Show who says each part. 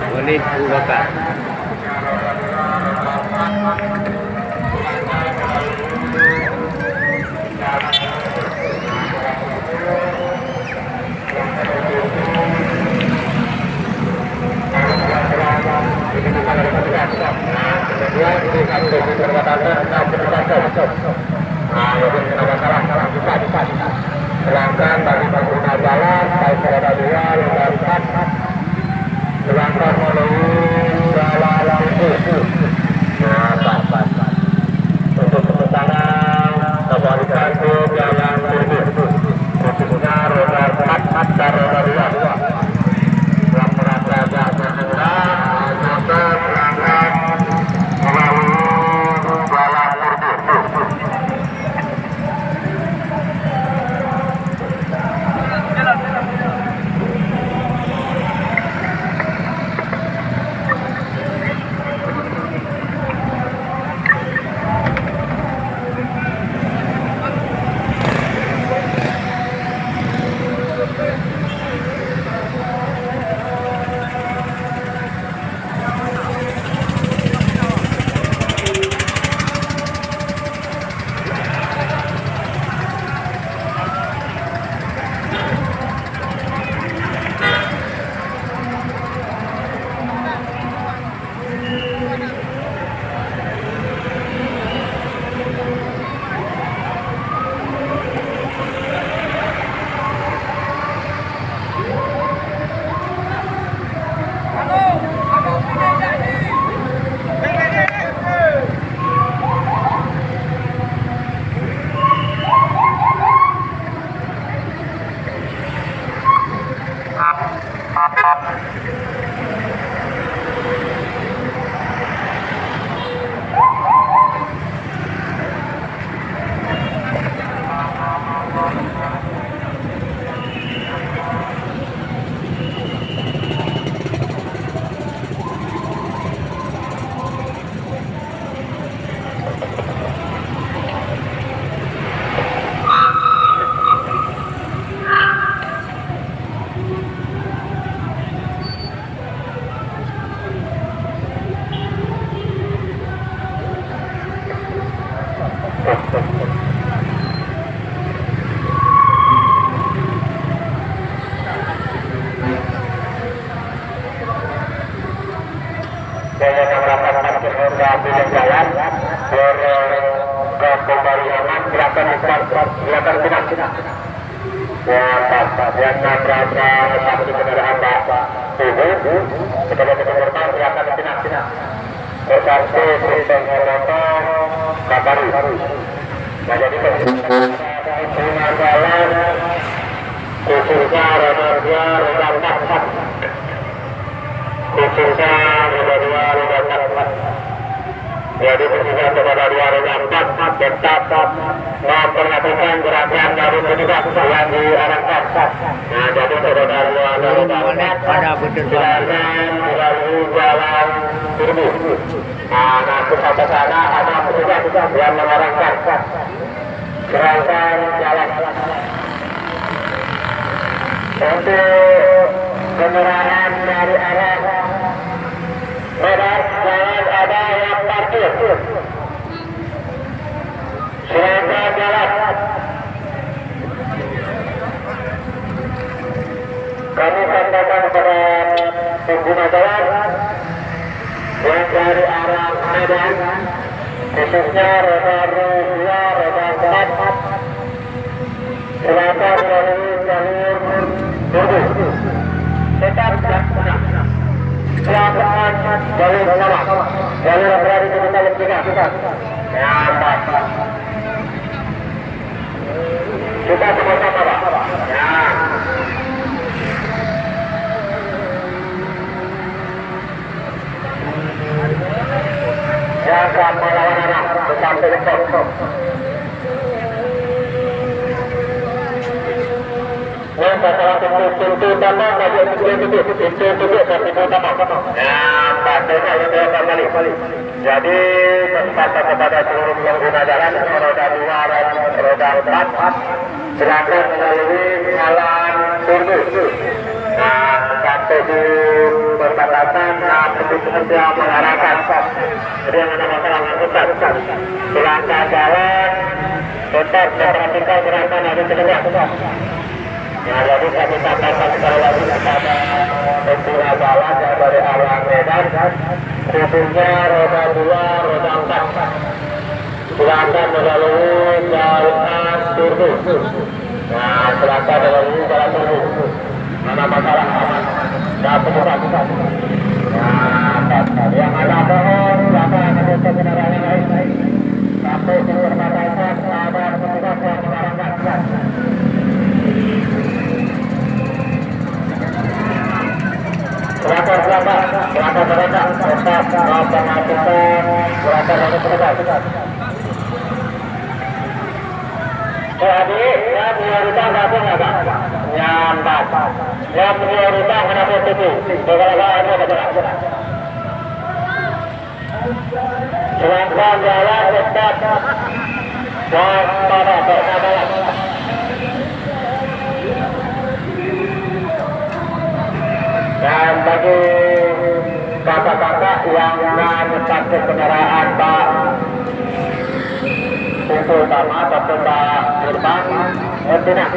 Speaker 1: Boleh Abu Bakar.
Speaker 2: Silahkan bagi pengguna jalan baik roda 2, roda 4, silahkan melalui jalan itu. Untuk sementara kembalikan ke jalan itu, khususnya roda 4 dan roda 2. Yang merasa agak berkurang, maka silahkan melalui jalan itu. pilih jalan ke pembaliangan gerakan tidak. Ya, yang berada satu kendaraan Pak Ibu, kita terbang gerakan tidak. Bersatu pengelolaan Kapari. Nah, jadi pengguna jalan khususnya roda 2, roda 4. Khususnya roda 2, roda 4. Jadi khususnya roda 2, roda 4 tetap memperhatikan gerakan dari petugas yang diarahkan. Nah, jadi roda 2, roda 4 silakan melalui jalan turbu. Nah, sampai sana ada petugas yang mengarahkan gerakan jalan. Untuk kendaraan dari arah Medan jalan ada yang parkir. Silakan jalan. Kami sampaikan kepada pengguna jalan yang dari arah Medan, khususnya roda 2, roda 4, silakan melalui jalur turbu. Tetap silakan jalur pertama, jalur yang berada di depan kita. Ya, Pak. Kita sama-sama, Pak. Ya. Jangan melawan arah sampai depan. Yang masalah pintu utama bagi pintu sampai utama. Ya, pakai saya kembali. Jadi kesempatan kepada seluruh pengguna jalan roda 2 dan roda 4 silakan melalui jalan turbu. Nah, sampai di perbatasan, petugas yang mengarahkan. Jadi yang ada masalah angkutan, silakan jalan, tetap memperhatikan gerakan dari petugas. Nah, jadi kami sampaikan sekali lagi kepada pengguna jalan yang dari arah Medan, khususnya roda 2, roda 4. Silakan melalui jalan turbu. Nah, silakan melalui jalan turbu. Mana masalah aman? Nah, petugas. Nah, yang ada pohon, silakan menutup kendaraan yang lain. Sampai di perbatasan ada petugas yang mengarahkan. Silakan mereka tetap memperhatikan gerakan dari petugas. Jadi, yang prioritas apa enggak? Nyambat. Yang prioritas kenapa itu? Gara-gara ini ada. Silakan jalan tetap waspada. Dan bagi kakak-kakak yang menyetakkan kendaraan Pak pintu utama ataupun Pak gerbang, tidak.